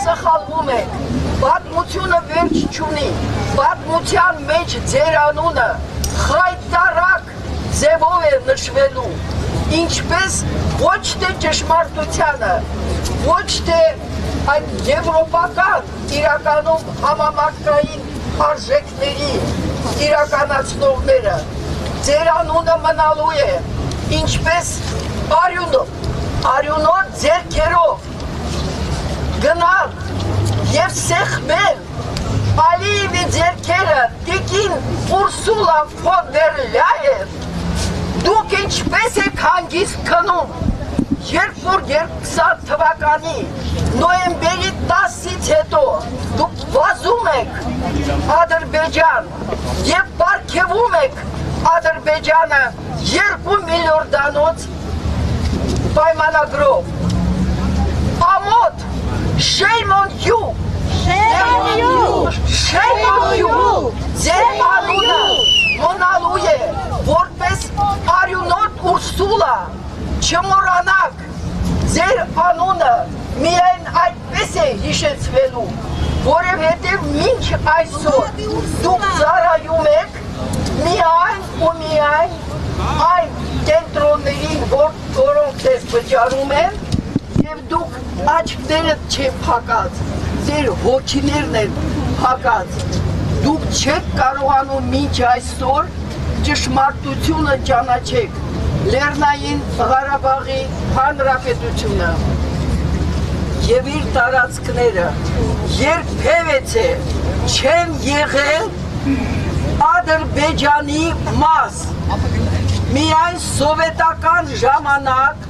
սխալվում եք, պատմությունը վերջ չունի, պատմության մեջ ձեր անունը խայտարակ ձևով է նշվելու, ինչպես ոչ թե ճշմարտությանը, ոչ թե այդ եվրոպական իրականում համամարտկային արժեքների իրականացնողները, ձեր անունը մնալու է, ինչպես արյունով ձեռքերով գնալ և սեղմել Ալիևի ձեռքերը տիկին Ուրսուլա ֆոն դեր Լայեն, դուք ինչպես եք հանգիստ քնում, երբ որ 2020 թվականի նոյեմբերի 10-ից հետո դուք վազում եք Ադրբեջան և պարգևում եք Ադրբեջանը 2 միլիոն դանոց պայմանագրով, ամոթ, shame on you, shame on you, ձեր անունը մնալու է, որպես արյունոտ Ուրսուլա, չմոռանաք, ձեր անունը միայն այդպես է հիշեցվելու, որովհետև մինչ այսօր դուք ծառայում եք միայն ու միայն այն կենտրոններին, որոնք ձեզ վճարում են, և դուք աչքներդ չեք փակած, ձեր հոգիներն են փակած, դուք չեք կարողանում մինչ այսօր ճշմարտությունը ճանաչեք, Լեռնային Ղարաբաղի Հանրապետությունը և իր տարածքները երբևէ չեն եղել Ադրբեջանի մաս, միայն սովետական ժամանակ